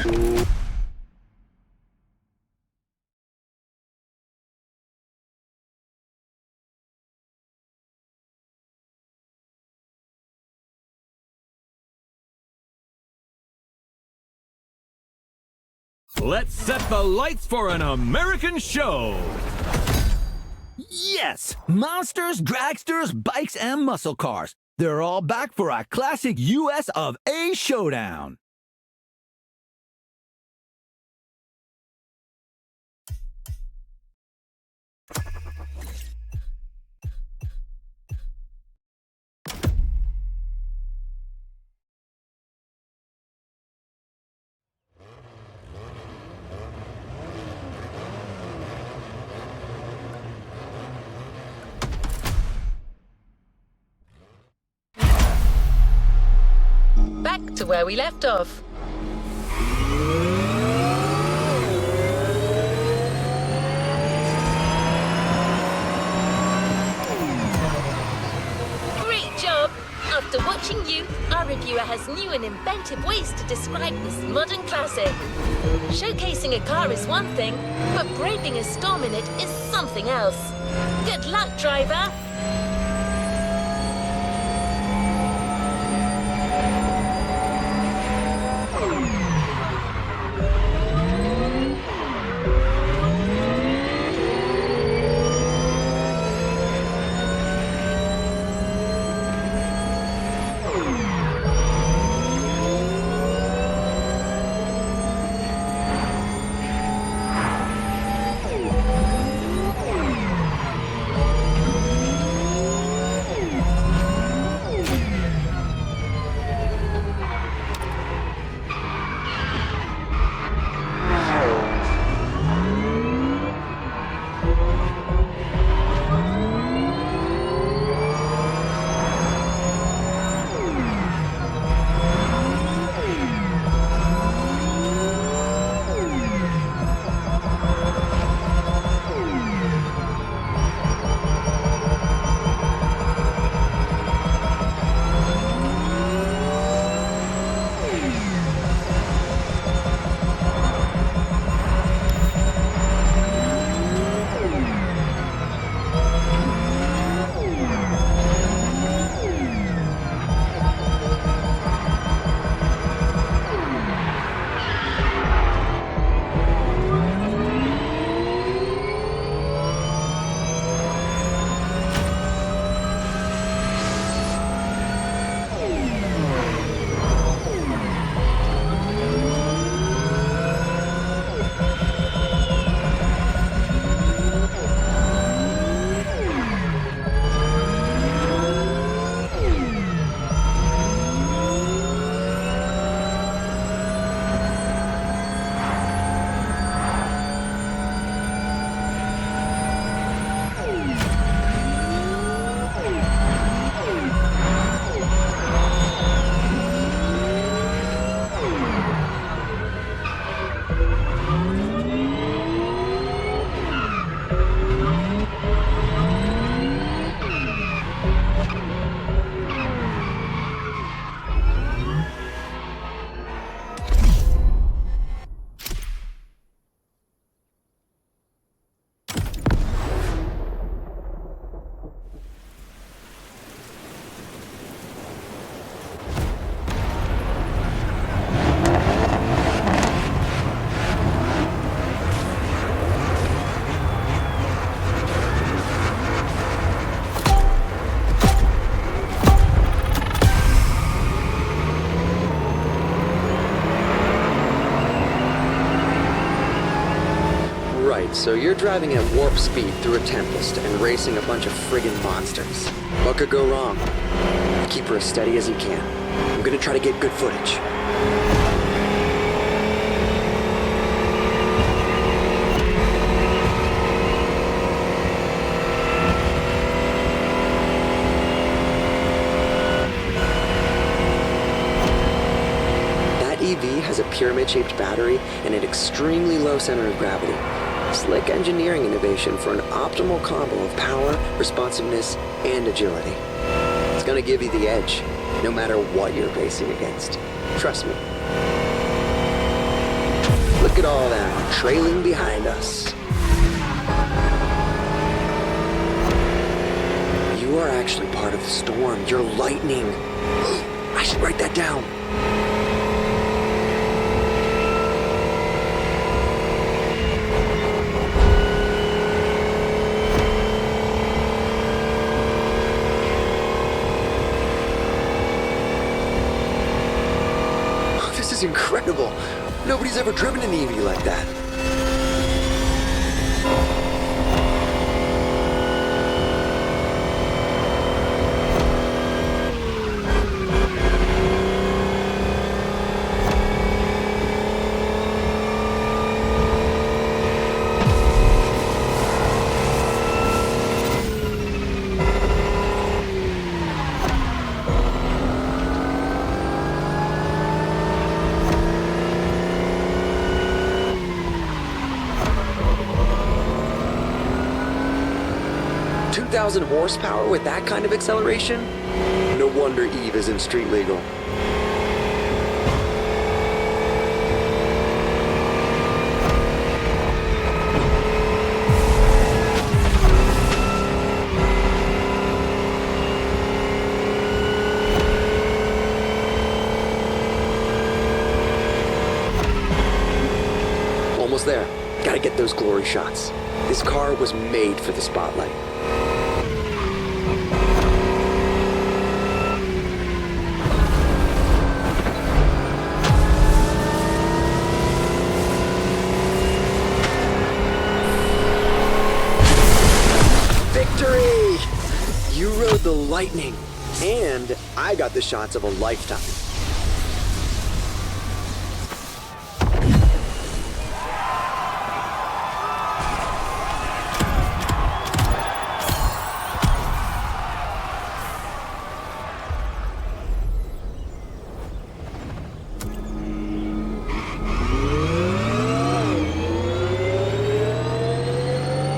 Let's set the lights for an American show! Yes! Monsters, dragsters, bikes, and muscle cars. They're all back for a classic US of A showdown. Back to where we left off. Great job! After watching you, our reviewer has new and inventive ways to describe this modern classic. Showcasing a car is one thing, but braving a storm in it is something else. Good luck, driver! So you're driving at warp speed through a tempest and racing a bunch of friggin' monsters. What could go wrong? Keep her as steady as you can. I'm gonna try to get good footage. That EV has a pyramid-shaped battery and an extremely low center of gravity. Slick engineering innovation for an optimal combo of power, responsiveness, and agility. It's gonna give you the edge, no matter what you're racing against. Trust me. look at all that trailing behind us. You are actually part of the storm. You're lightning. I should write that down. This is incredible. Nobody's ever driven an EV like that. Horsepower with that kind of acceleration? No wonder Eve isn't street legal. Almost there. Gotta get those glory shots. This car was made for the spotlight. The lightning, and I got the shots of a lifetime.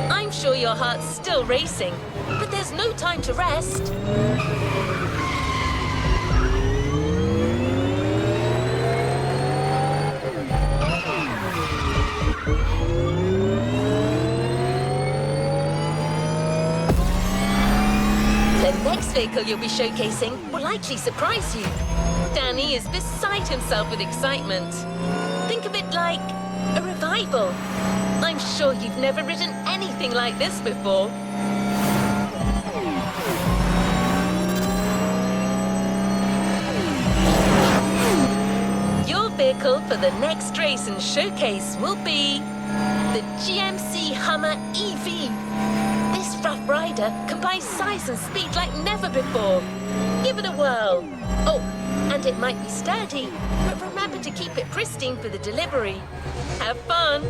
I'm sure your heart's still racing. But there's no time to rest. The next vehicle you'll be showcasing will likely surprise you. Danny is beside himself with excitement. Think of it like a revival. I'm sure you've never ridden anything like this before. Vehicle for the next race and showcase will be the GMC Hummer EV. This rough rider combines size and speed like never before. Give it a whirl. Oh, and it might be sturdy, but remember to keep it pristine for the delivery. Have fun!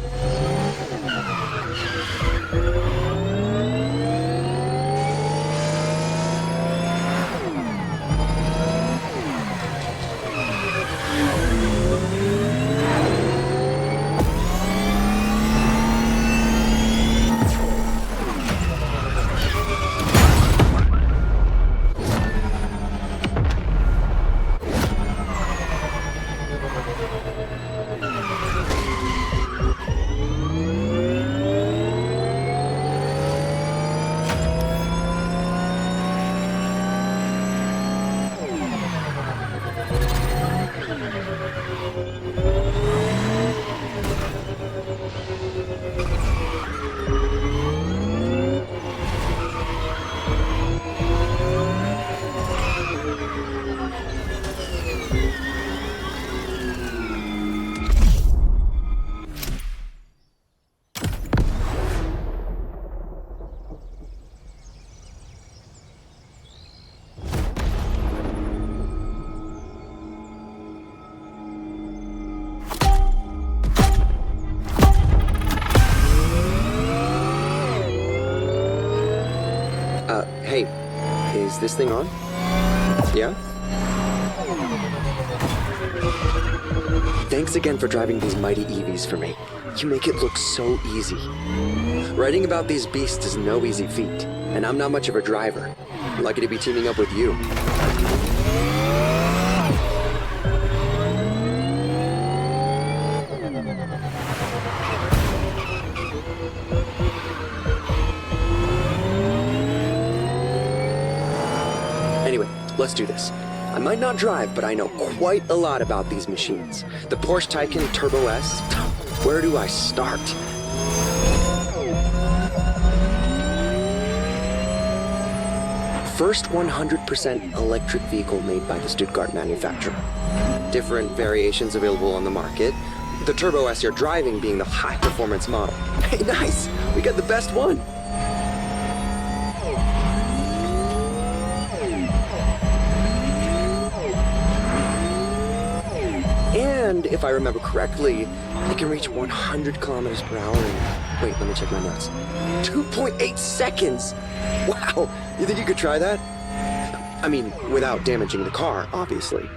Hey, is this thing on? Yeah? Thanks again for driving these mighty EVs for me. You make it look so easy. Writing about these beasts is no easy feat, and I'm not much of a driver. Lucky to be teaming up with you. let's do this. I might not drive, but I know quite a lot about these machines. The Porsche Taycan Turbo S. Where do I start? First 100% electric vehicle made by the Stuttgart manufacturer. Different variations available on the market. The Turbo S you're driving being the high-performance model. Hey, nice! We got the best one! And if I remember correctly, it can reach 100 kilometers per hour in, wait, let me check my notes. 2.8 seconds! Wow! You think you could try that? I mean, without damaging the car, obviously.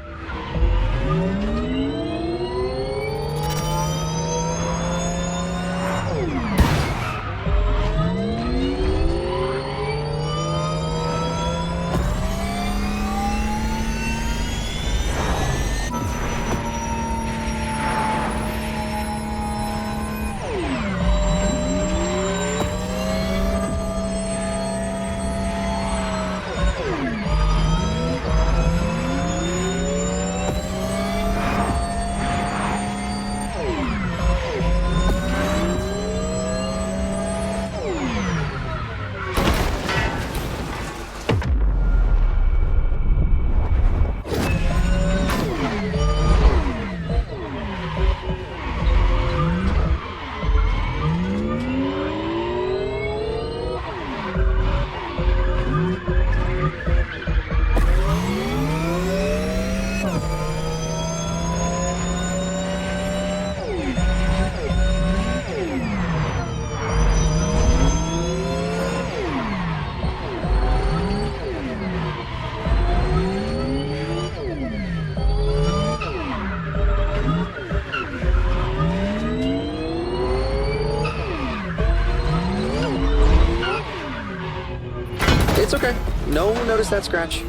It's okay. No one noticed that scratch.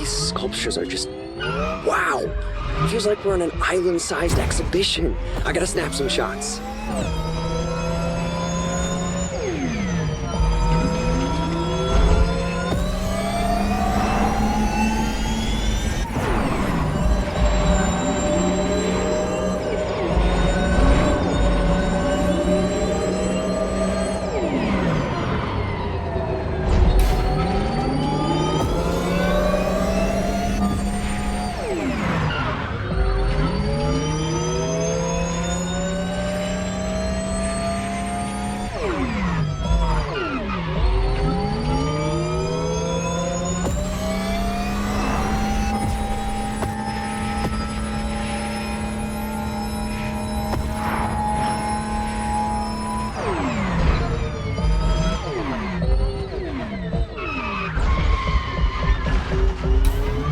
Sculptures are just, wow! It feels like we're on an island-sized exhibition. I gotta snap some shots.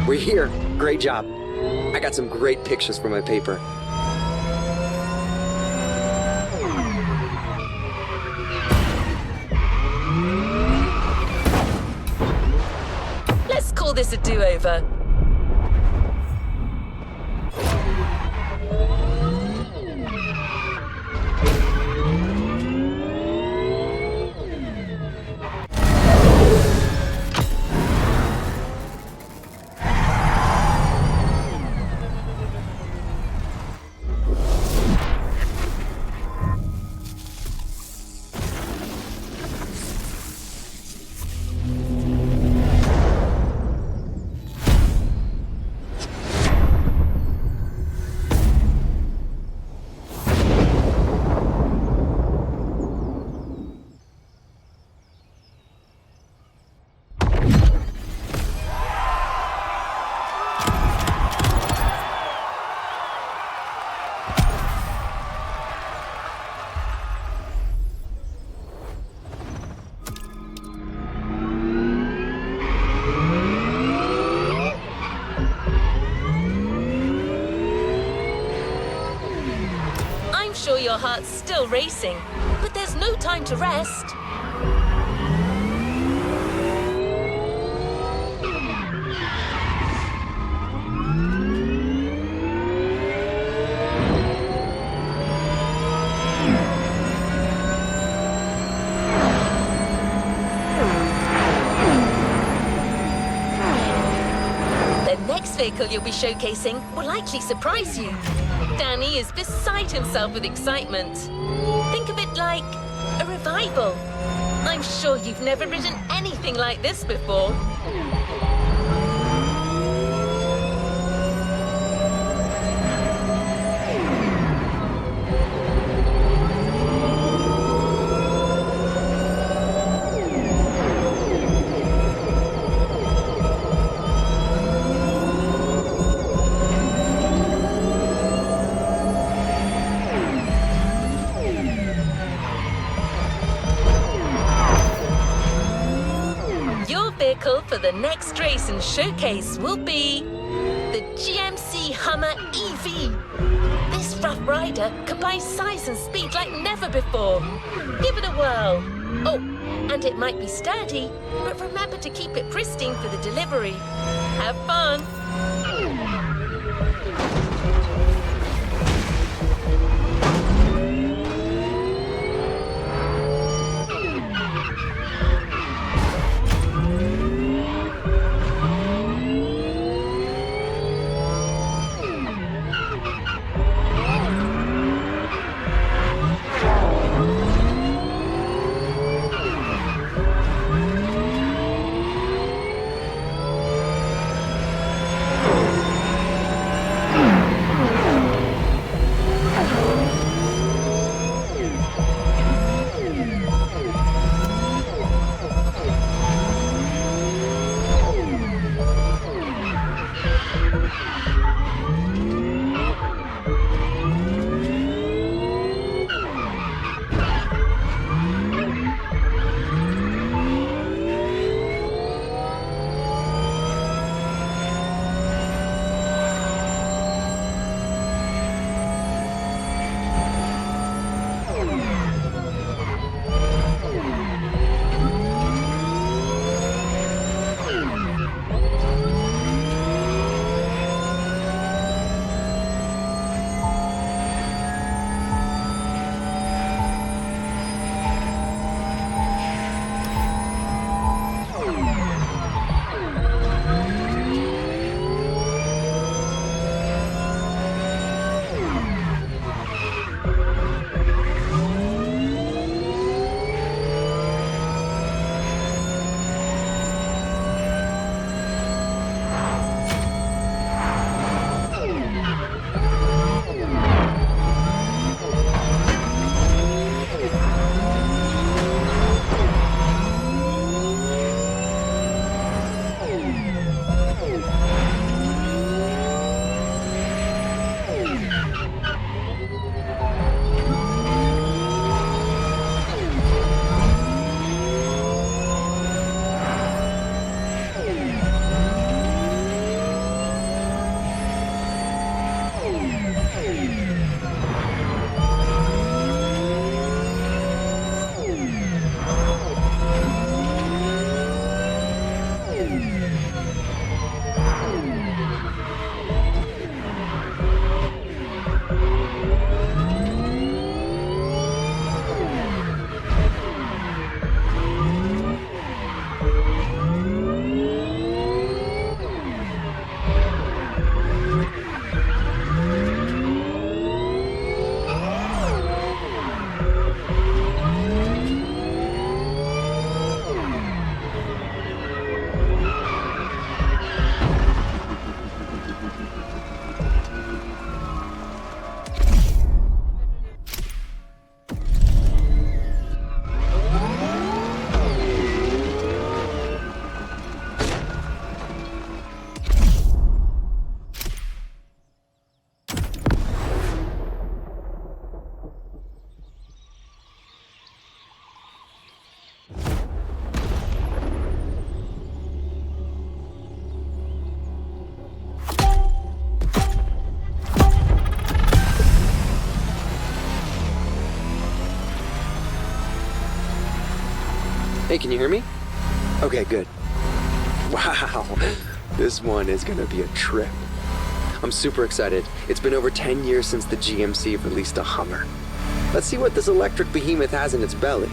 We're here. Great job. I got some great pictures for my paper. Let's call this a do-over. heart's still racing, but there's no time to rest. Vehicle you'll be showcasing will likely surprise you. Danny is beside himself with excitement. Think of it like a revival. I'm sure you've never ridden anything like this before. For the next race and showcase will be the GMC Hummer EV. This rough rider combines size and speed like never before. Give it a whirl. Oh, and it might be sturdy, but remember to keep it pristine for the delivery. Have fun! Hey, can you hear me? Okay, good. Wow, this one is gonna be a trip. I'm super excited. It's been over 10 years since the GMC released a Hummer. Let's see what this electric behemoth has in its belly.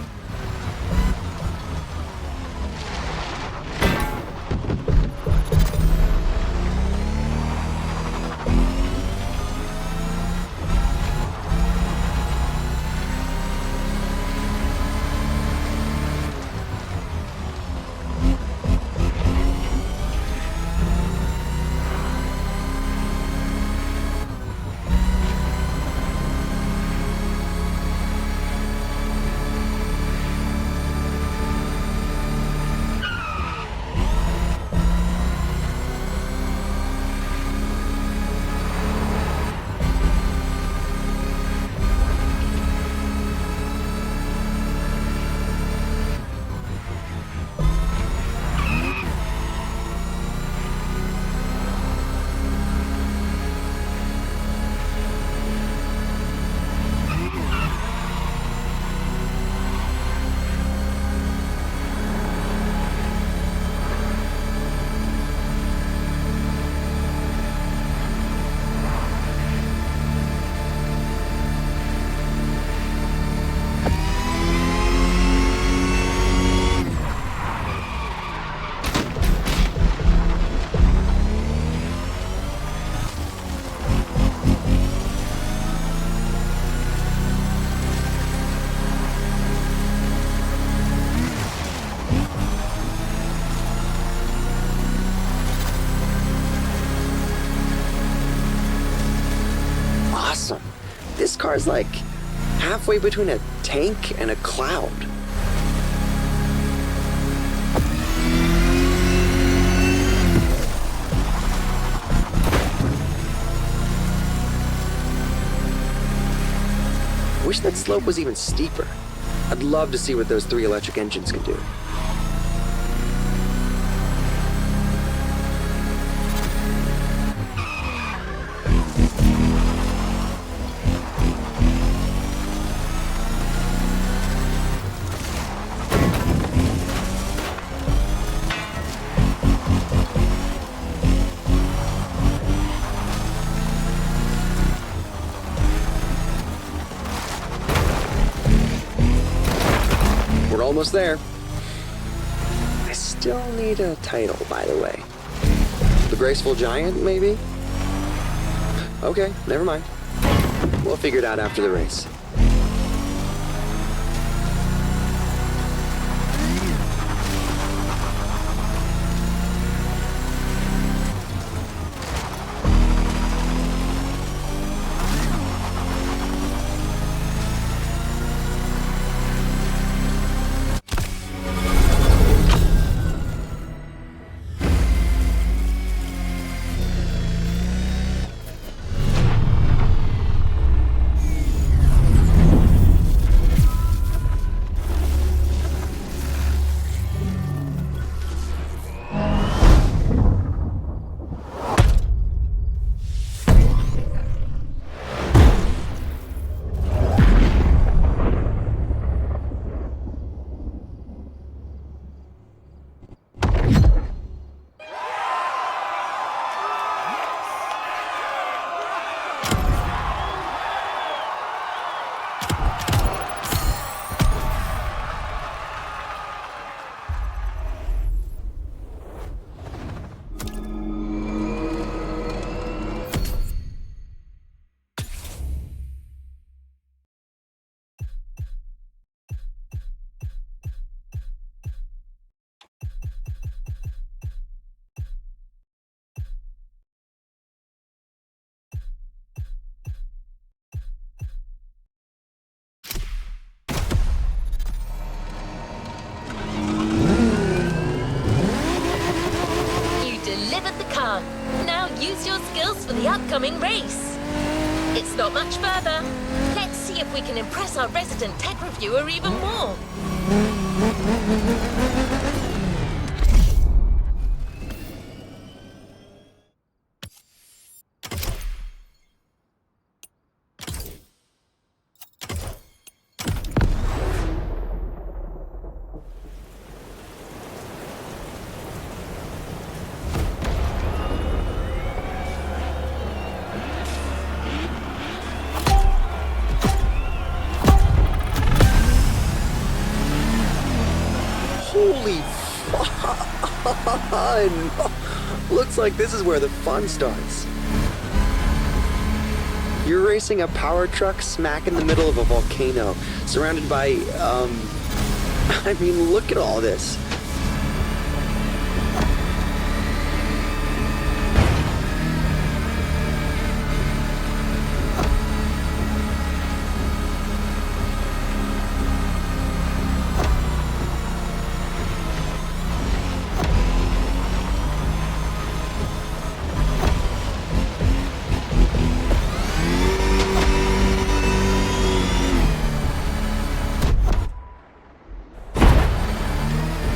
Awesome. This car's like halfway between a tank and a cloud. Wish that slope was even steeper. I'd love to see what those 3 electric engines can do. Almost there. I still need a title, by the way. The Graceful Giant, maybe? Okay, never mind. We'll figure it out after the race. Use your skills for the upcoming race. It's not much further. Let's see if we can impress our resident tech reviewer even more. Holy fun! Looks like this is where the fun starts. You're racing a power truck smack in the middle of a volcano, surrounded by, I mean, look at all this.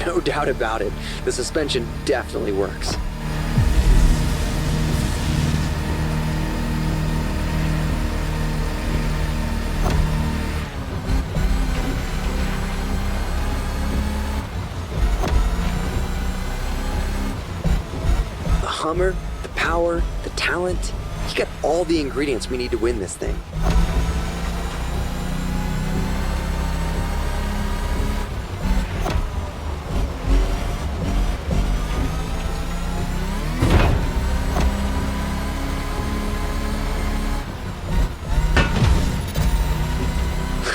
No doubt about it, the suspension definitely works. The Hummer, the power, the talent, you got all the ingredients we need to win this thing.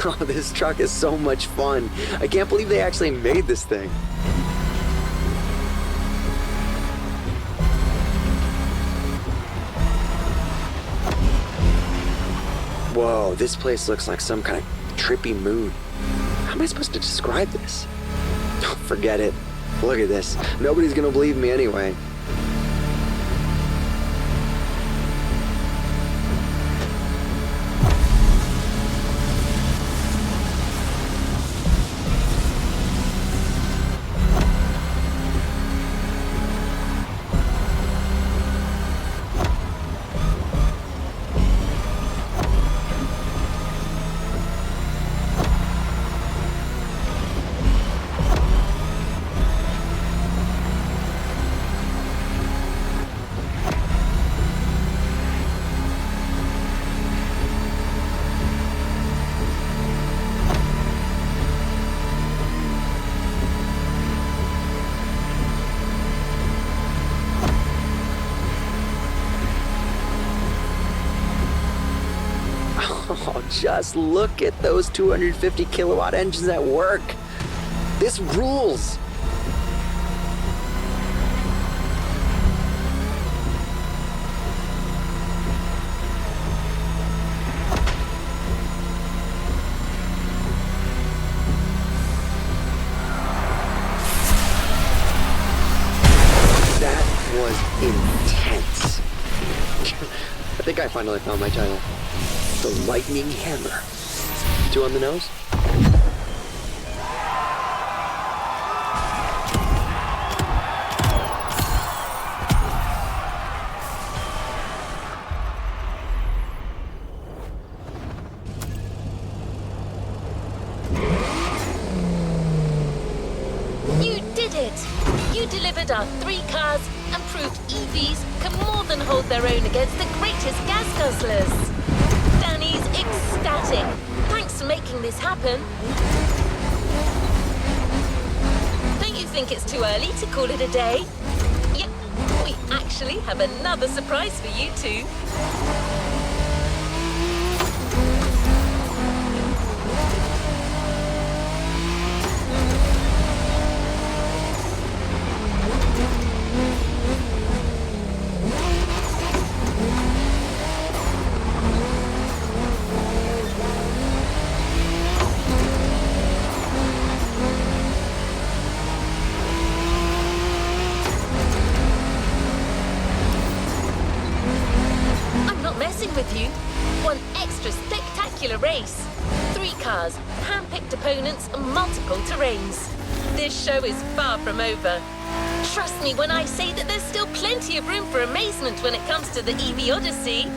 Oh, this truck is so much fun. I can't believe they actually made this thing. Whoa, this place looks like some kind of trippy moon. How am I supposed to describe this? Oh, forget it. Look at this. Nobody's gonna believe me anyway. Oh, just look at those 250 kilowatt engines at work. This rules. That was intense. I think I finally found my title. The Lightning Hammer. 2 on the nose? You did it! You delivered our 3 cars and proved EVs can more than hold their own against the greatest gas guzzlers. Danny's ecstatic. Thanks for making this happen. Don't you think it's too early to call it a day? Yep, we actually have another surprise for you two. With you, one extra spectacular race. 3 cars, hand-picked opponents, and multiple terrains. This show is far from over. Trust me when I say that there's still plenty of room for amazement when it comes to the EV Odyssey.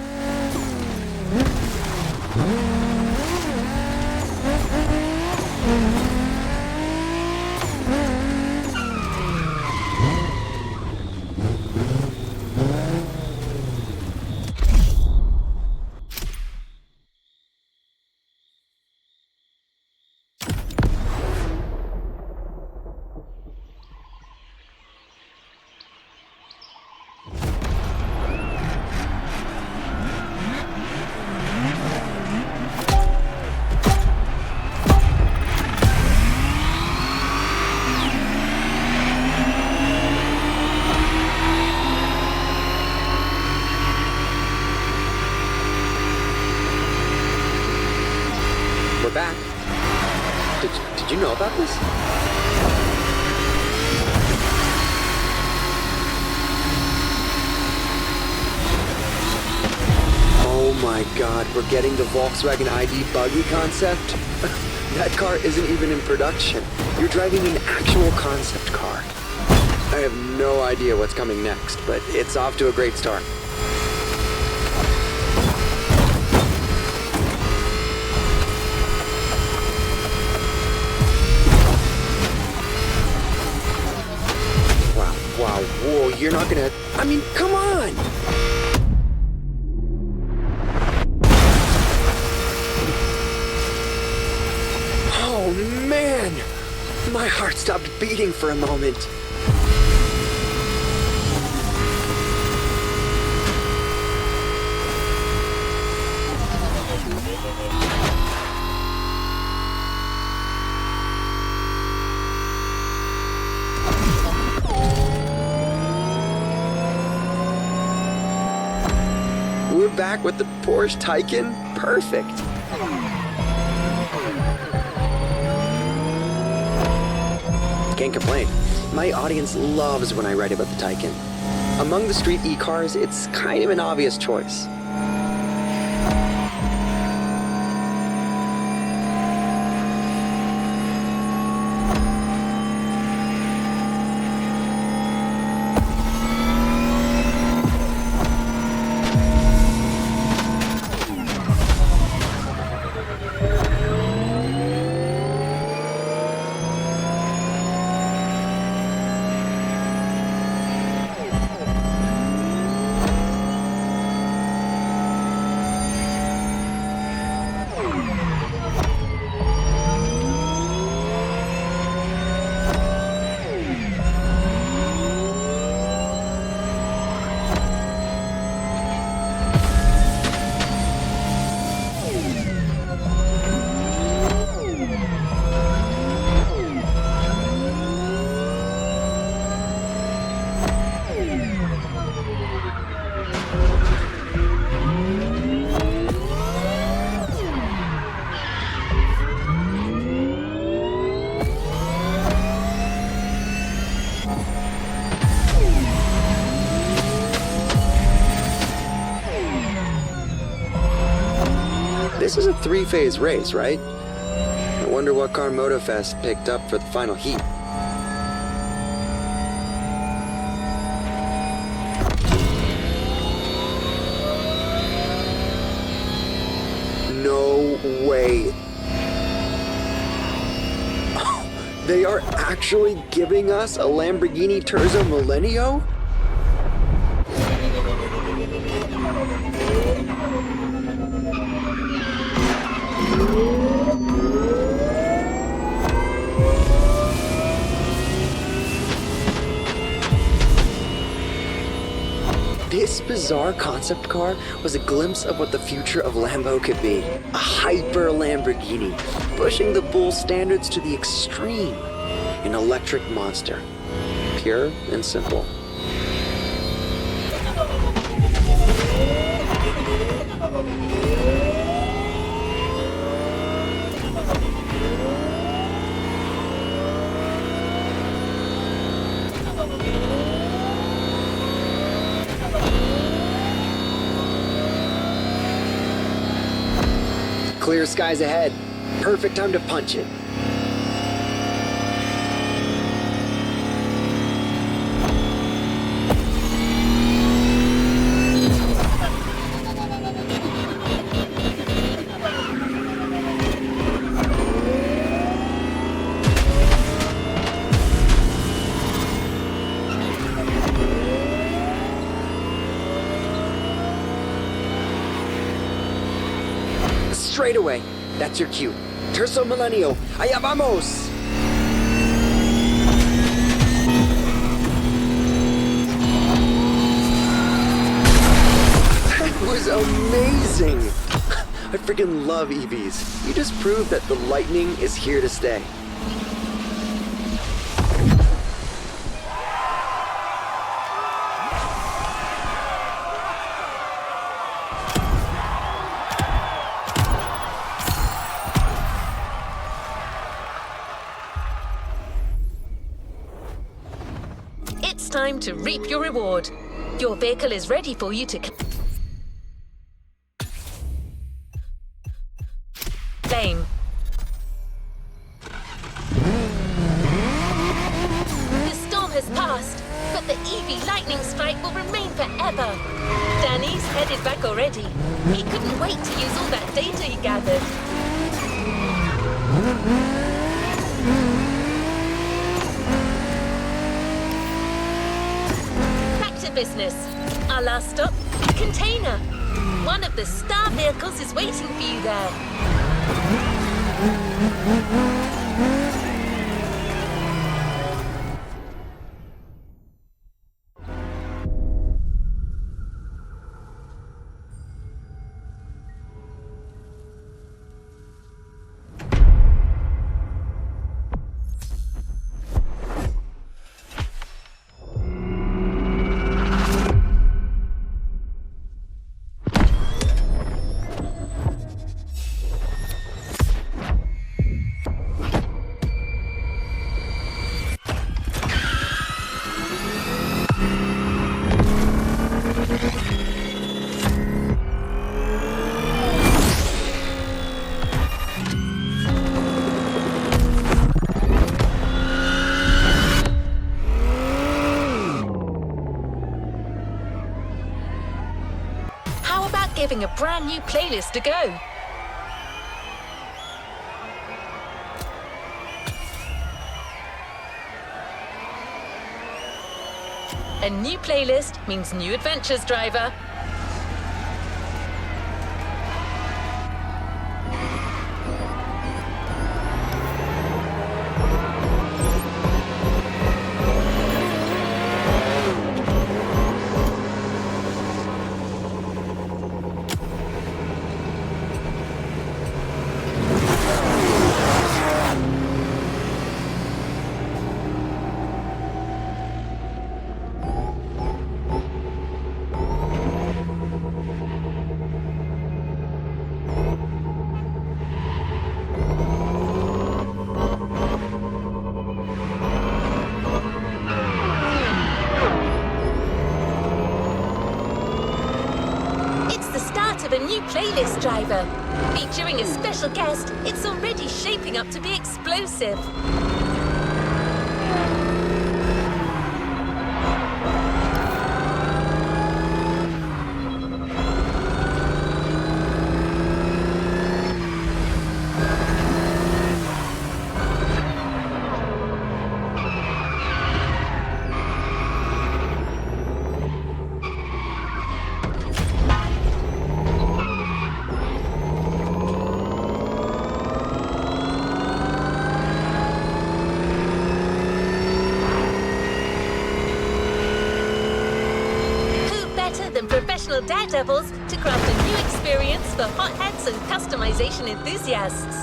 about this? Oh my god, we're getting the Volkswagen ID buggy concept? That car isn't even in production. You're driving an actual concept car. I have no idea what's coming next, but it's off to a great start. Wow, whoa, you're not gonna... I mean, come on! Oh, man! My heart stopped beating for a moment. We're back with the Porsche Taycan? Perfect. Can't complain. My audience loves when I write about the Taycan. Among the street e-cars, it's kind of an obvious choice. This is a three-phase race, right? I wonder what car Motorfest picked up for the final heat. No way. Oh, they are actually giving us a Lamborghini Terzo Millennio? This bizarre concept car was a glimpse of what the future of Lambo could be. A hyper Lamborghini, pushing the bull standards to the extreme. An electric monster. Pure and simple. Clear skies ahead. Perfect time to punch it. Straight away. That's your cue. Terzo Millennio. Allá vamos! That was amazing! I freaking love EVs. You just proved that the lightning is here to stay. time to reap your reward. Your vehicle is ready for you to claim. The storm has passed, but the EV lightning strike will remain forever. Danny's headed back already. He couldn't wait to use all that data he gathered. Back to business. Our last stop, container. One of the star vehicles is waiting for you there. Giving a brand new playlist a go. A new playlist means new adventures, driver. A new playlist, driver. Featuring a special guest, it's already shaping up to be explosive. Professional daredevils to craft a new experience for hotheads and customization enthusiasts.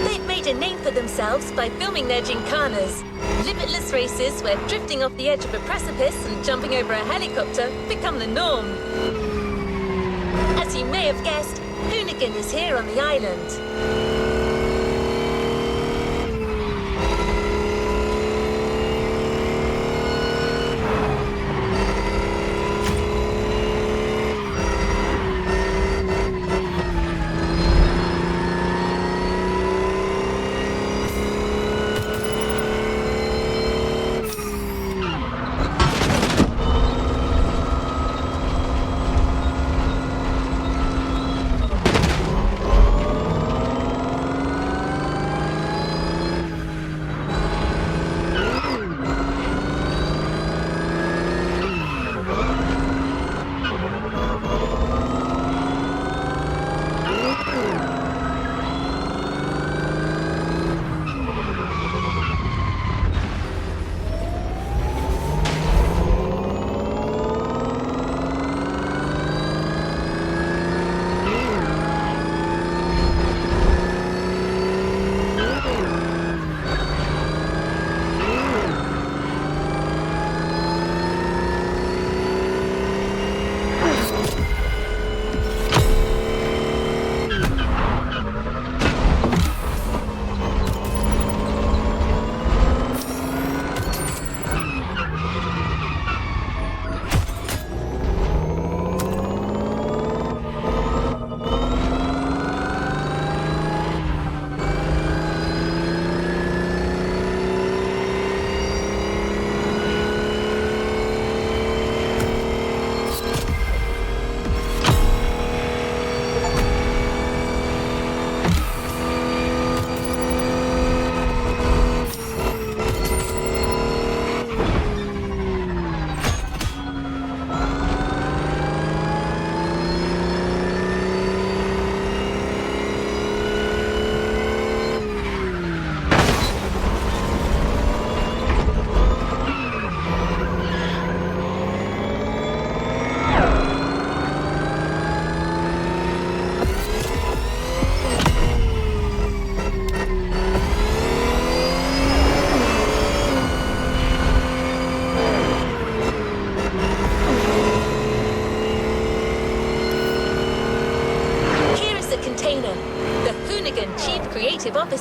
They've made a name for themselves by filming their gincanas, limitless races where drifting off the edge of a precipice and jumping over a helicopter become the norm. As you may have guessed, Hoonigan is here on the island.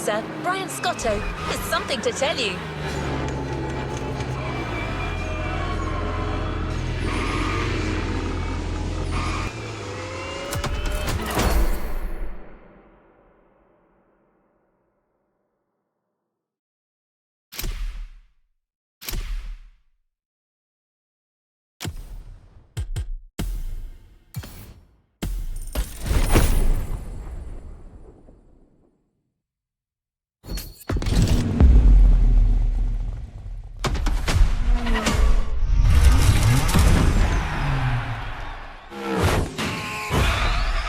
racer, Brian Scotto, has something to tell you.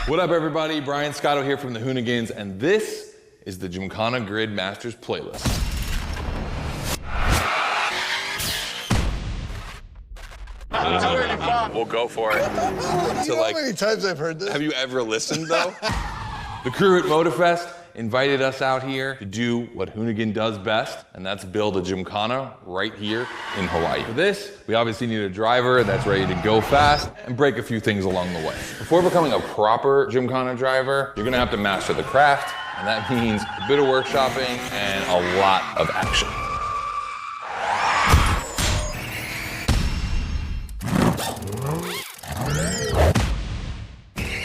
What up, everybody? Brian Scotto here from the Hoonigans, and this is the Gymkhana Grid Masters playlist. We'll go for it. You know how many times I've heard this? Have you ever listened, though? The crew at Motorfest invited us out here to do what Hoonigan does best, and that's build a Gymkhana right here in Hawaii. For this, we obviously need a driver that's ready to go fast and break a few things along the way. Before becoming a proper Gymkhana driver, you're gonna have to master the craft, and that means a bit of workshopping and a lot of action.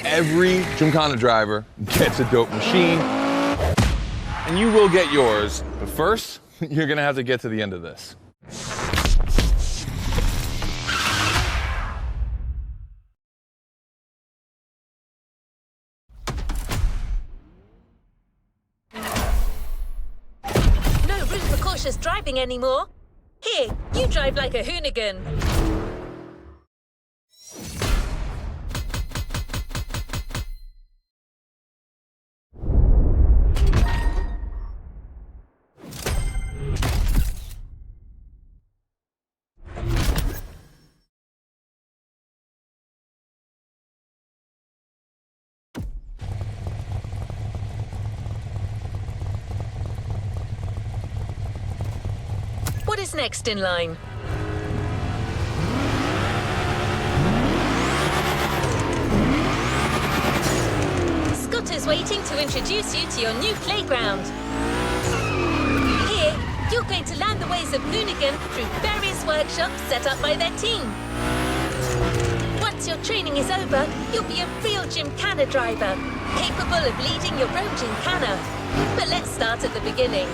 Every Gymkhana driver gets a dope machine, and you will get yours, but first, you're gonna have to get to the end of this. No room for cautious driving anymore. Here, you drive like a Hoonigan. What is next in line? Scott is waiting to introduce you to your new playground. Here, you're going to learn the ways of Hoonigan through various workshops set up by their team. Once your training is over, you'll be a real Gymkhana driver, capable of leading your own Gymkhana. But let's start at the beginning.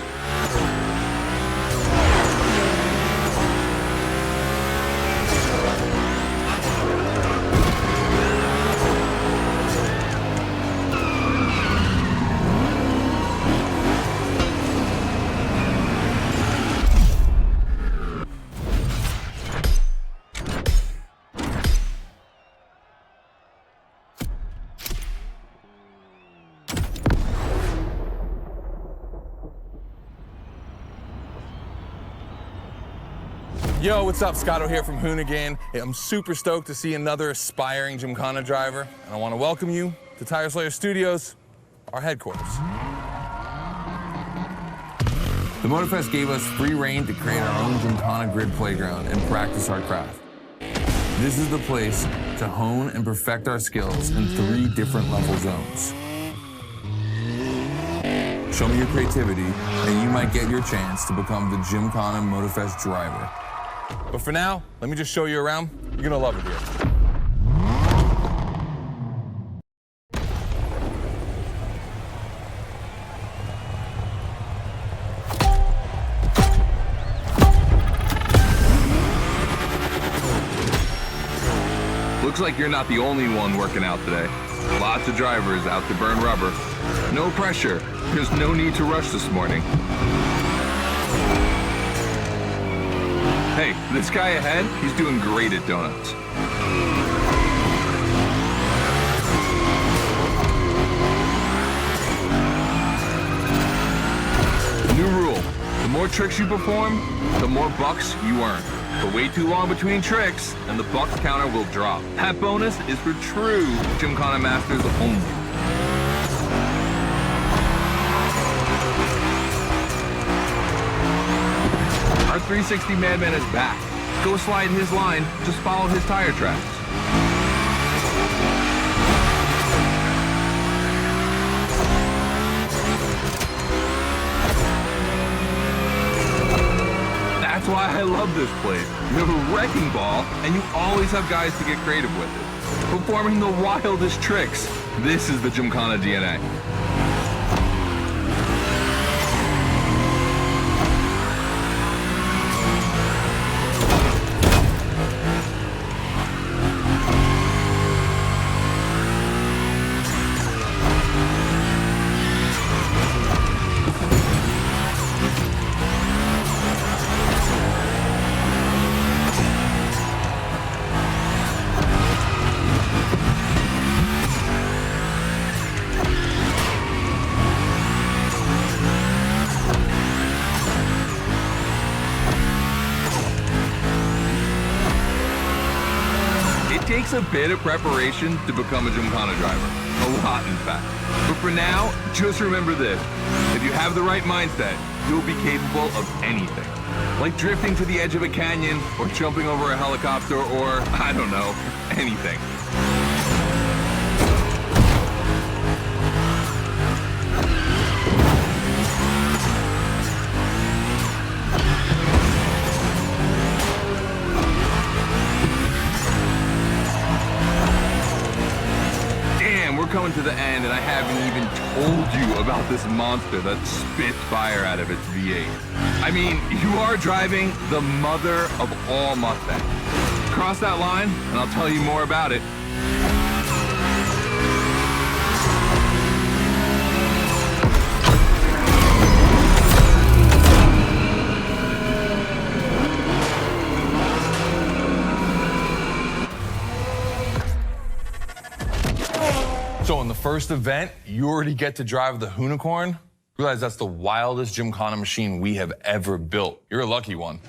Yo, what's up? Scotto here from Hoonigan. I'm super stoked to see another aspiring Gymkhana driver, and I want to welcome you to Tire Slayer Studios, our headquarters. The Motorfest gave us free reign to create our own Gymkhana Grid playground and practice our craft. This is the place to hone and perfect our skills in 3 different level zones. Show me your creativity, and you might get your chance to become the Gymkhana Motorfest driver. But for now, let me just show you around. You're gonna love it here. Looks like you're not the only one working out today. Lots of drivers out to burn rubber. No pressure. There's no need to rush this morning. Hey, this guy ahead, he's doing great at donuts. New rule, the more tricks you perform, the more bucks you earn. But wait too long between tricks, and the bucks counter will drop. That bonus is for true Gymkhana Masters only. Our 360 Madman is back. Go slide his line, just follow his tire tracks. That's why I love this place. You have a wrecking ball, and you always have guys to get creative with it, performing the wildest tricks. This is the Gymkhana DNA. It takes a bit of preparation to become a Gymkhana driver. A lot, in fact. But for now, just remember this. If you have the right mindset, you'll be capable of anything. Like drifting to the edge of a canyon, or jumping over a helicopter, or, I don't know, anything. Coming to the end, and I haven't even told you about this monster that spits fire out of its V8. I mean, you are driving the mother of all Mustangs. Cross that line, and I'll tell you more about it. So in the first event, you already get to drive the Hoonicorn. Realize that's the wildest Gymkhana machine we have ever built. You're a lucky one.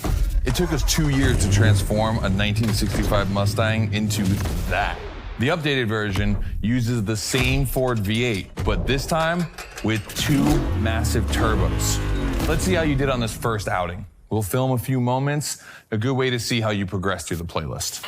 It took us 2 years to transform a 1965 Mustang into that. The updated version uses the same Ford V8, but this time with 2 massive turbos. Let's see how you did on this first outing. We'll film a few moments, a good way to see how you progress through the playlist.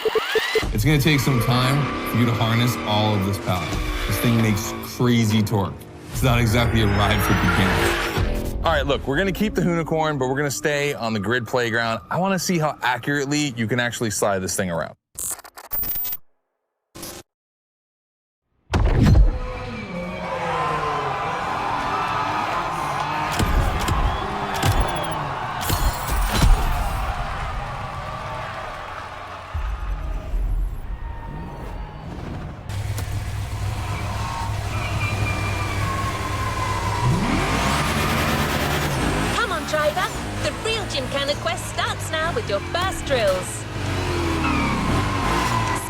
It's gonna take some time for you to harness all of this power. This thing makes crazy torque. It's not exactly a ride for beginners. All right, look, we're gonna keep the Hoonicorn, but we're gonna stay on the grid playground. I wanna see how accurately you can actually slide this thing around. The real Gymkhana quest starts now with your first drills.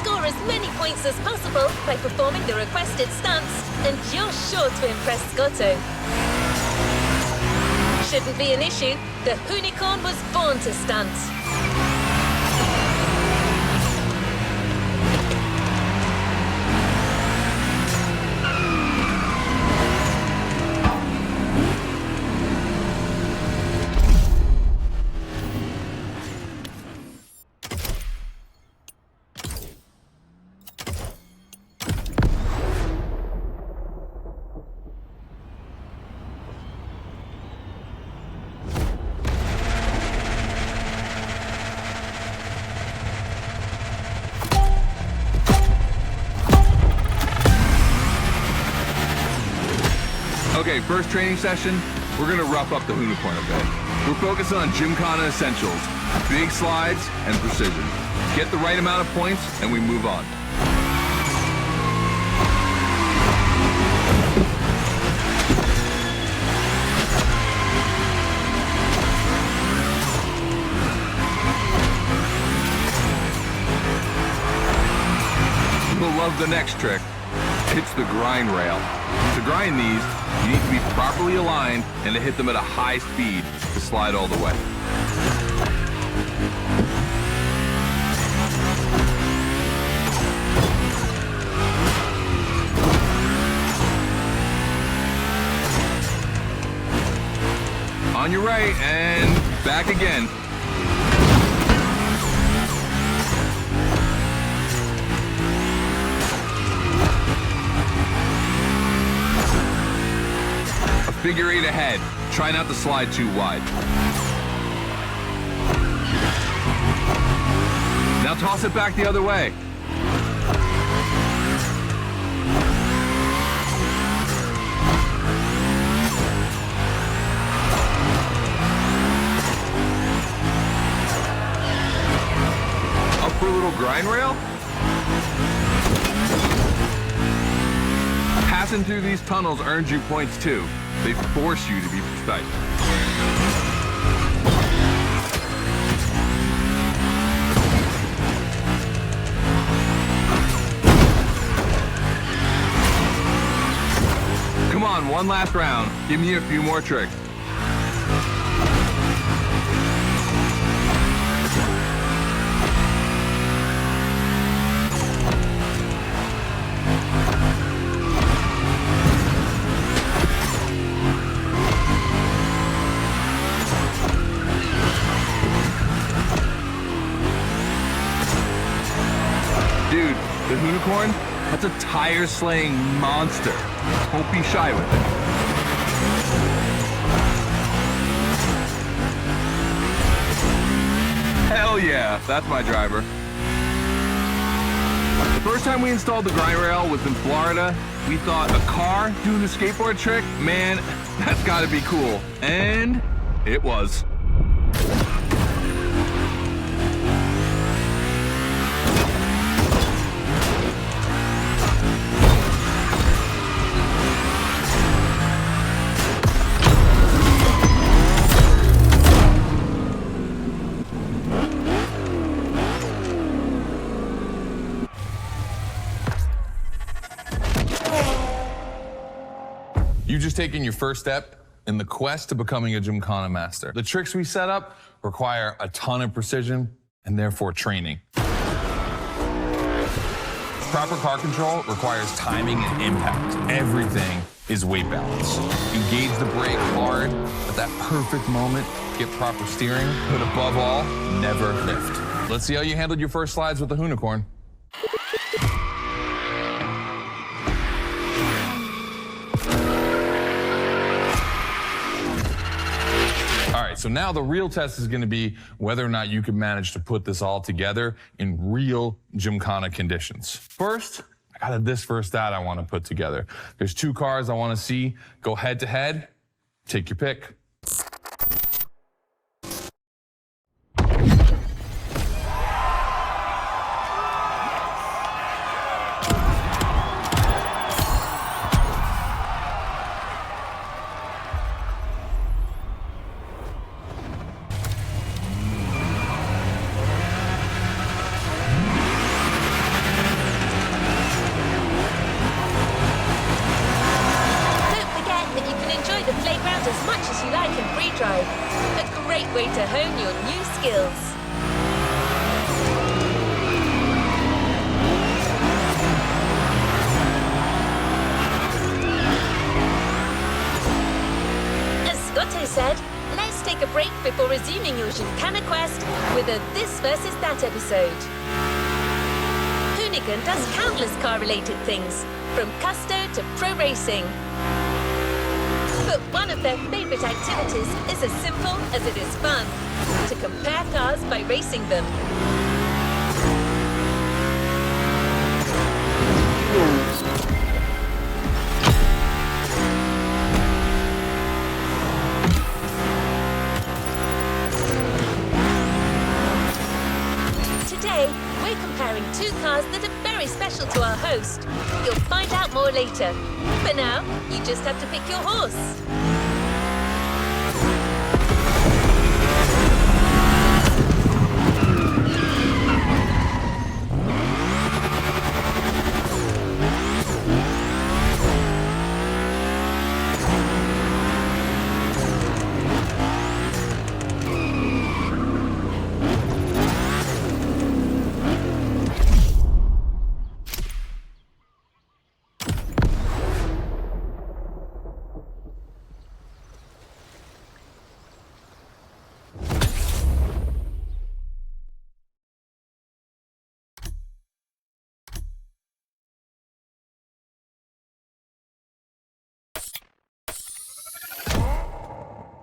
Score as many points as possible by performing the requested stunts, and you're sure to impress Scotto. Shouldn't be an issue. The Hoonicorn was born to stunt. Okay, first training session, we're gonna rough up the Hoonicorn a bit. We're focusing on Gymkhana essentials, big slides, and precision. Get the right amount of points, and we move on. You'll love the next trick. It's the grind rail. To grind these, you need to be properly aligned and to hit them at a high speed to slide all the way. On your right and back again. Figure 8 ahead. Try not to slide too wide. Now toss it back the other way. Up for a little grind rail? Passing through these tunnels earns you points too. They force you to be precise. Come on, one last round. Give me a few more tricks. Dude, the unicorn, that's a tire-slaying monster. Don't be shy with it. Hell yeah, that's my driver. The first time we installed the grind rail was in Florida. We thought a car doing a skateboard trick, man, that's gotta be cool. And it was. You've just taken your first step in the quest to becoming a Gymkhana master. The tricks we set up require a ton of precision and therefore training. Proper car control requires timing and impact. Everything is weight balance. Engage the brake hard at that perfect moment, get proper steering, but above all, never lift. Let's see how you handled your first slides with the unicorn. All right, so now the real test is gonna be whether or not you can manage to put this all together in real Gymkhana conditions. First, I got this first stat I wanna put together. There's two cars I wanna see go head to head. Take your pick. As much as you like in free drive. A great way to hone your new skills. As Scotto said, let's take a break before resuming your Gymkhana quest with a This versus That episode. Hoonigan does countless car-related things, from custo to pro racing. But one of their favorite activities is as simple as it is fun, to compare cars by racing them. Today, we're comparing two cars that are very special to our host. You'll find out more later. For now, you just have to pick your horse.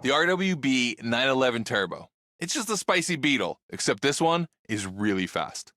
The RWB 911 Turbo. It's just a spicy Beetle, except this one is really fast.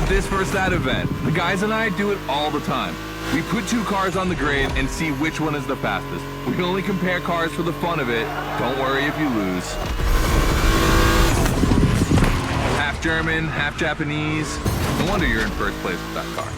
this versus that event. The guys and I do it all the time. We put two cars on the grid and see which one is the fastest. We only compare cars for the fun of it. Don't worry if you lose. Half German, half Japanese. No wonder you're in first place with that car.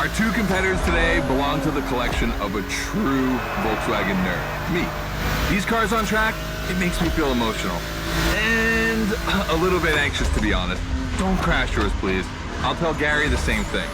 Our two competitors today belong to the collection of a true Volkswagen nerd, me. These cars on track, it makes me feel emotional. And a little bit anxious, to be honest. Don't crash yours, please. I'll tell Gary the same thing.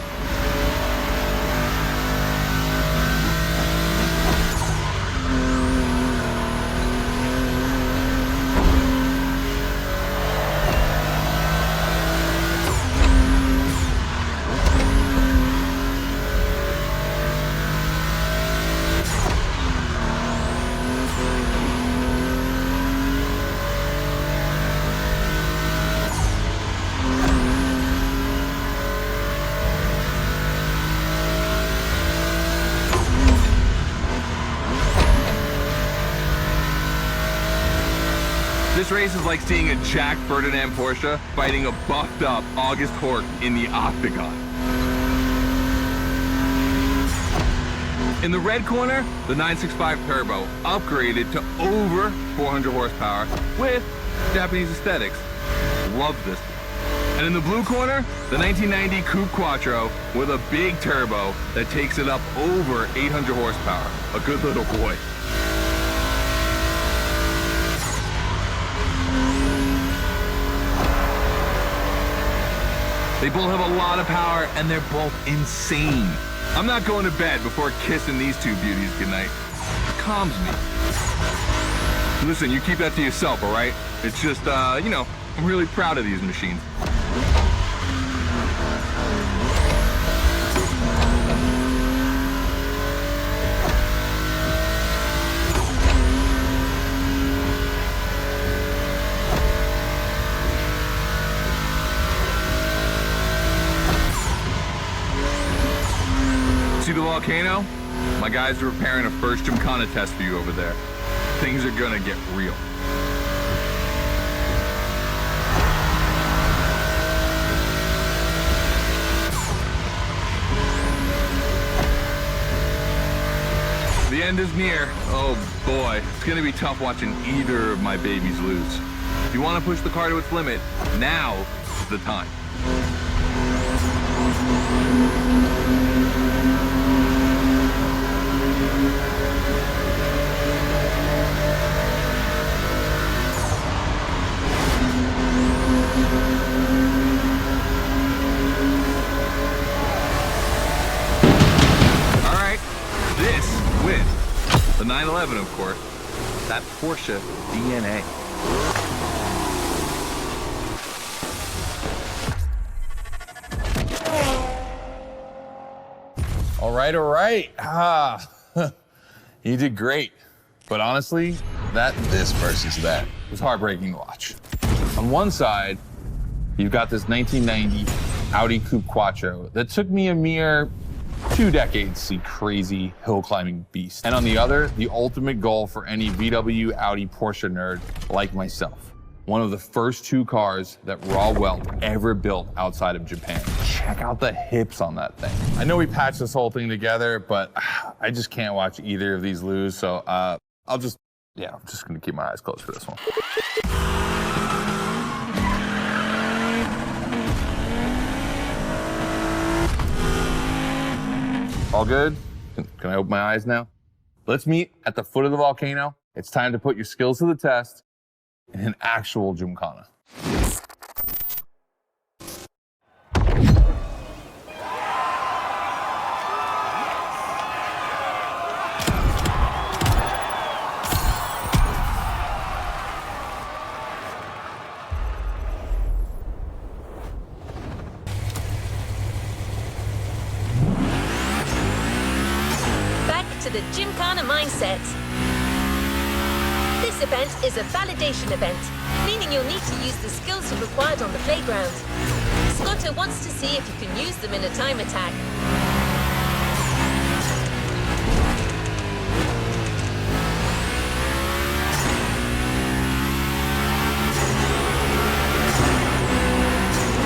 This race is like seeing a Jack Ferdinand Porsche fighting a buffed up August Hork in the octagon. In the red corner, the 965 Turbo upgraded to over 400 horsepower with Japanese aesthetics. Love this. And in the blue corner, the 1990 Coupe Quattro with a big turbo that takes it up over 800 horsepower. A good little boy. They both have a lot of power, and they're both insane. I'm not going to bed before kissing these two beauties goodnight. It calms me. Listen, you keep that to yourself, all right? It's just, you know, I'm really proud of these machines. See the volcano? My guys are preparing a first Gymkhana test for you over there. Things are gonna get real. The end is near. Oh boy, it's gonna be tough watching either of my babies lose. If you wanna push the car to its limit, now is the time. The 911, of course. That Porsche DNA. All right. You did great. But honestly, this versus that was heartbreaking to watch. On one side, you've got this 1990 Audi Coupe Quattro that took me a mere 2 decades to see crazy hill climbing beast. And on the other, the ultimate goal for any VW, Audi, Porsche nerd like myself. One of the first 2 cars that raw weld ever built outside of Japan. Check out the hips on that thing. I know we patched this whole thing together, but I just can't watch either of these lose. So I'm just gonna keep my eyes closed for this one. All good? Can I open my eyes now? Let's meet at the foot of the volcano. It's time to put your skills to the test in an actual Gymkhana. The Gymkhana mindset. This event is a validation event, meaning you'll need to use the skills you've acquired on the playground. Scotto wants to see if you can use them in a time attack.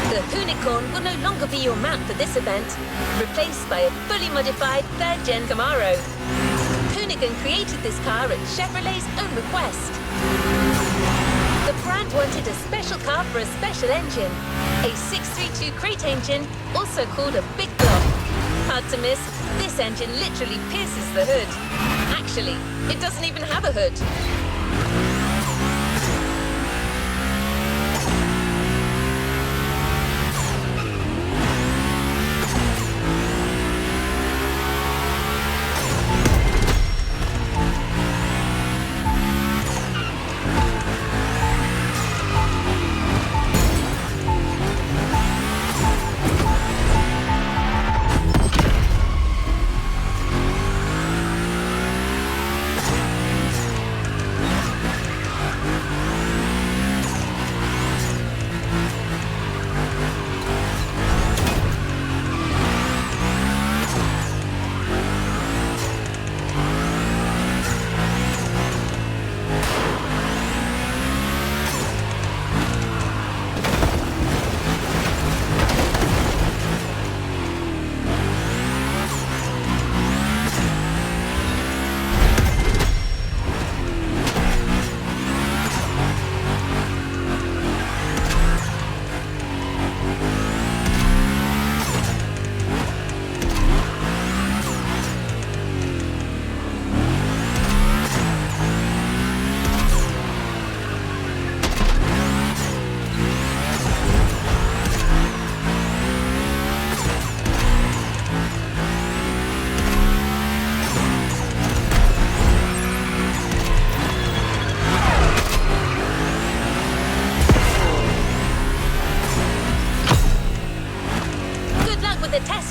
The Unicorn will no longer be your mount for this event, replaced by a fully modified 3rd Gen Camaro. Hoonigan created this car at Chevrolet's own request. The brand wanted a special car for a special engine, a 632 crate engine, also called a big block. Hard to miss, this engine literally pierces the hood. Actually, it doesn't even have a hood.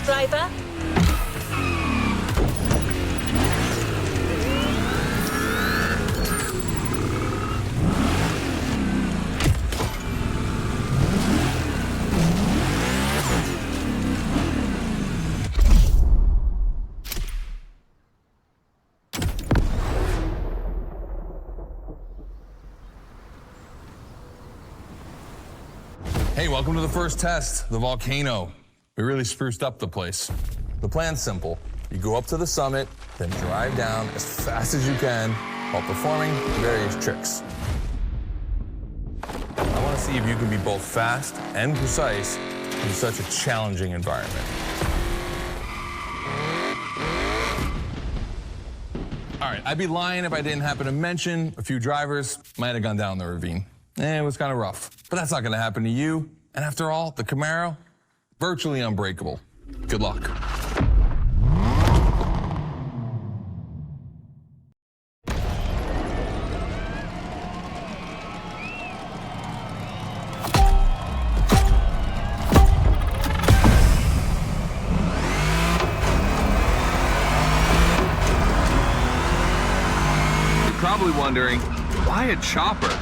Driver. Hey, welcome to the first test, the volcano. We really spruced up the place. The plan's simple. You go up to the summit, then drive down as fast as you can while performing various tricks. I want to see if you can be both fast and precise in such a challenging environment. All right, I'd be lying if I didn't happen to mention a few drivers might have gone down the ravine. It was kind of rough, but that's not going to happen to you. And after all, the Camaro, virtually unbreakable. Good luck. You're probably wondering, why a chopper?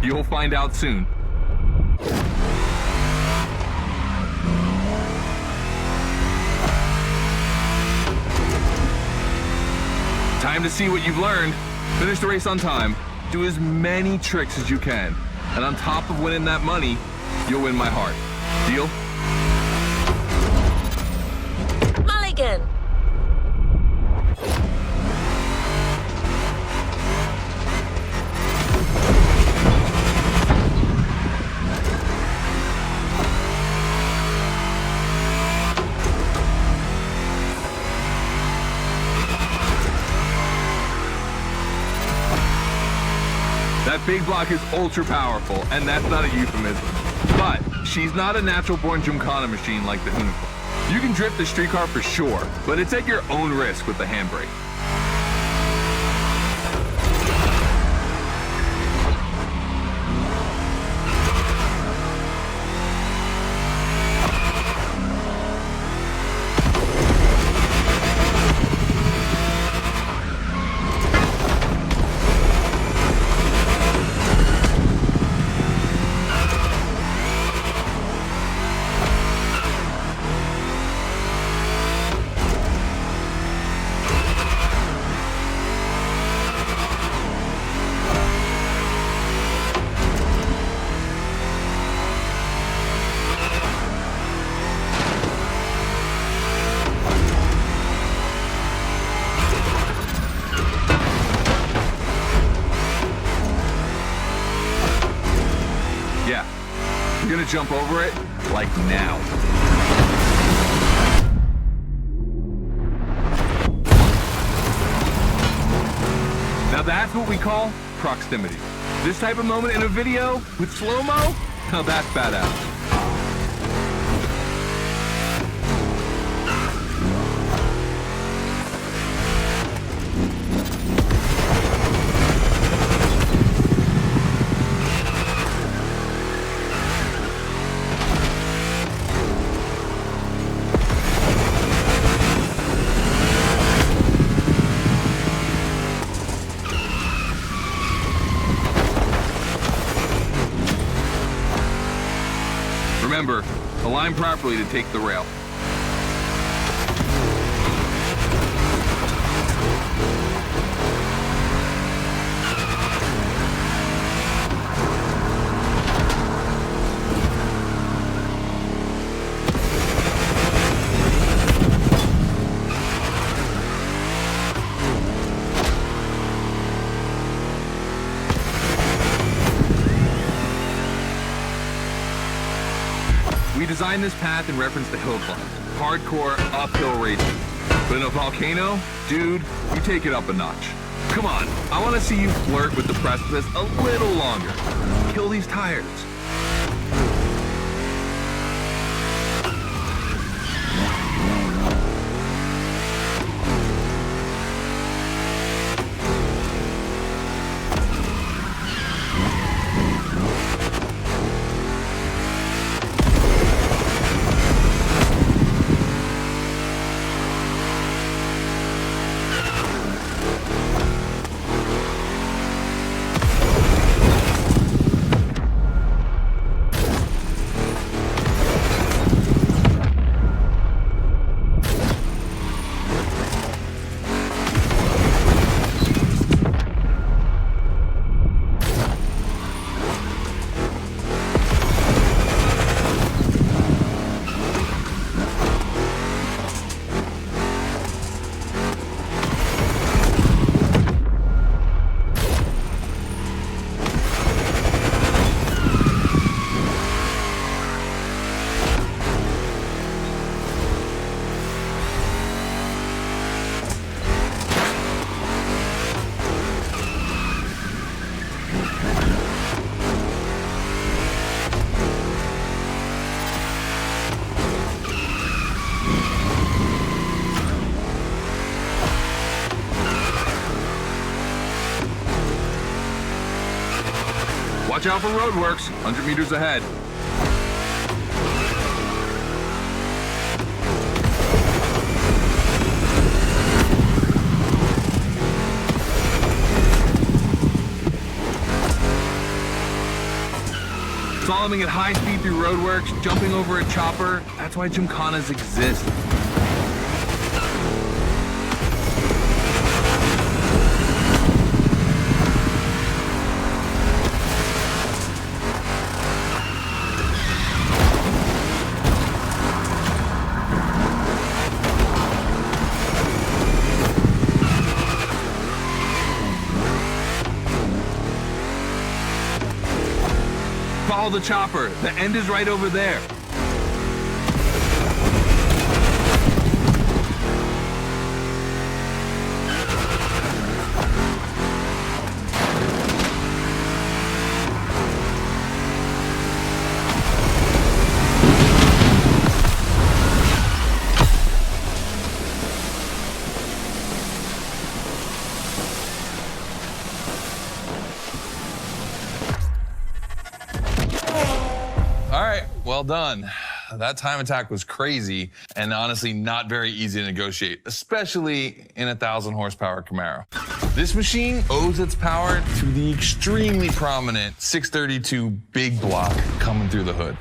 You'll find out soon. Time to see what you've learned. Finish the race on time. Do as many tricks as you can. And on top of winning that money, you'll win my heart. Deal? Mulligan. That big block is ultra powerful, and that's not a euphemism. But she's not a natural-born Gymkhana machine like the Unicorn. You can drift the street car for sure, but it's at your own risk with the handbrake. gonna jump over it, like now. Now that's what we call proximity. This type of moment in a video with slow-mo, now that's badass. Remember, align properly to take the rail. We designed this path in reference to hill climb, hardcore uphill racing. But in a volcano, dude, you take it up a notch. Come on, I want to see you flirt with the precipice a little longer. Kill these tires. Watch out for roadworks, 100 meters ahead. Slaloming at high speed through roadworks, jumping over a chopper, that's why gymkhanas exist. Follow the chopper. The end is right over there. Well done. That time attack was crazy and honestly not very easy to negotiate, especially in a 1,000 horsepower Camaro. This machine owes its power to the extremely prominent 632 big block coming through the hood.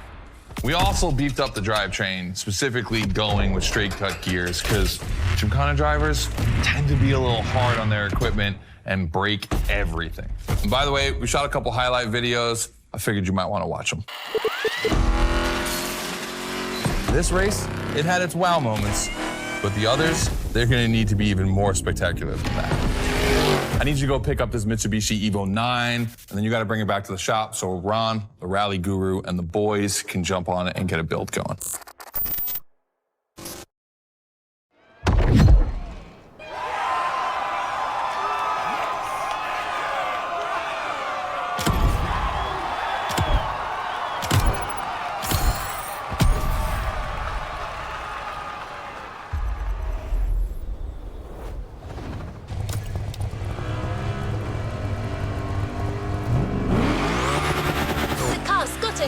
We also beefed up the drivetrain, specifically going with straight cut gears, because Gymkhana drivers tend to be a little hard on their equipment and break everything. And by the way, we shot a couple highlight videos. I figured you might want to watch them. This race, it had its wow moments, but the others, they're gonna need to be even more spectacular than that. I need you to go pick up this Mitsubishi Evo 9, and then you got to bring it back to the shop so Ron, the rally guru, and the boys can jump on it and get a build going.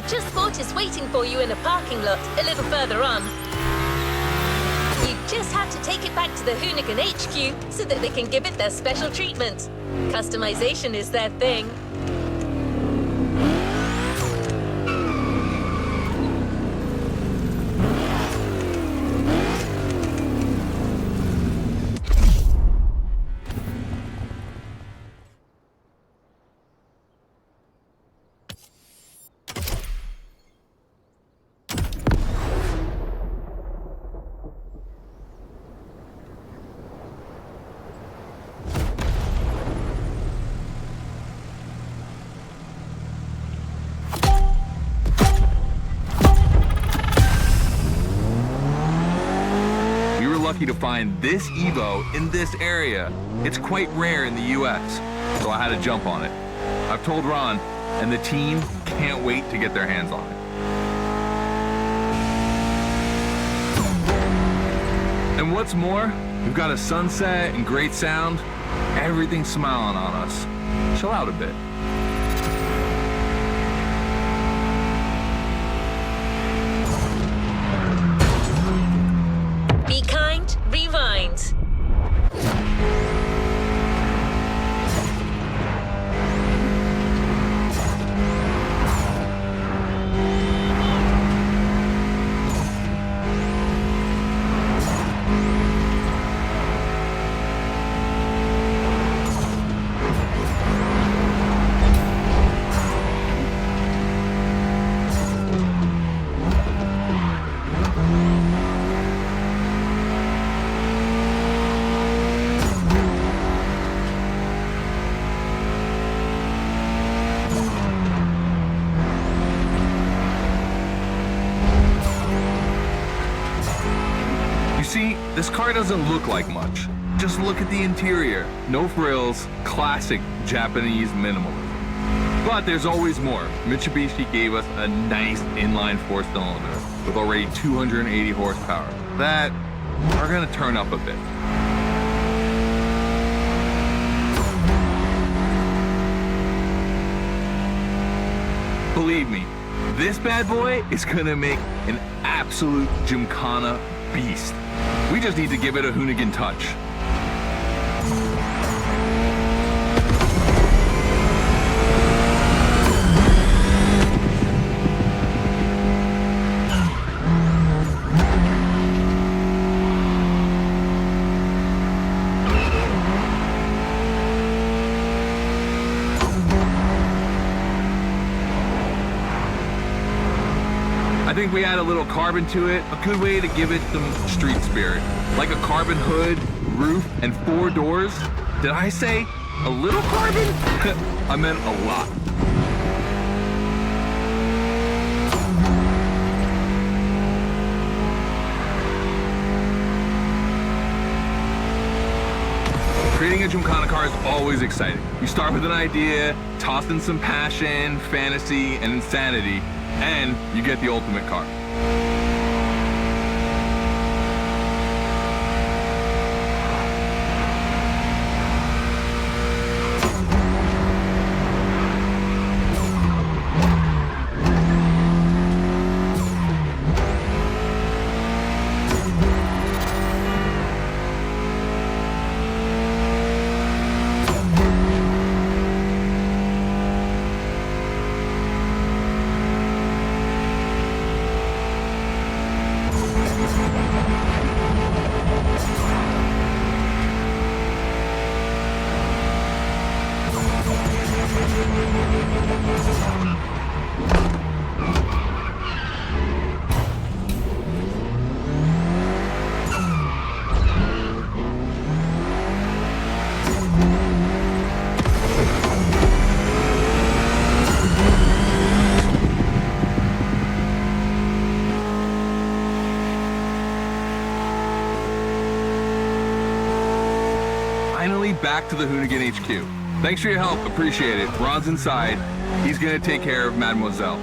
Just bought is waiting for you in a parking lot a little further on. You just have to take it back to the Hoonigan HQ so that they can give it their special treatment. Customization is their thing. Lucky to find this Evo in this area. It's quite rare in the US, so I had to jump on it. I've told Ron, and the team can't wait to get their hands on it. And what's more, we've got a sunset and great sound. Everything's smiling on us. Chill out a bit. Be kind, rewind. See, this car doesn't look like much. Just look at the interior. No frills, classic Japanese minimalism. But there's always more. Mitsubishi gave us a nice inline four-cylinder with already 280 horsepower that are gonna turn up a bit. Believe me, this bad boy is gonna make an absolute Gymkhana beast. We just need to give it a Hoonigan touch. I think we add a little carbon to it, a good way to give it some street spirit. Like a carbon hood, roof, and 4 doors. Did I say a little carbon? I meant a lot. Creating a Gymkhana car is always exciting. You start with an idea, toss in some passion, fantasy, and insanity, and you get the ultimate car. back to the Hoonigan HQ. Thanks for your help, appreciate it. Ron's inside. He's gonna take care of Mademoiselle.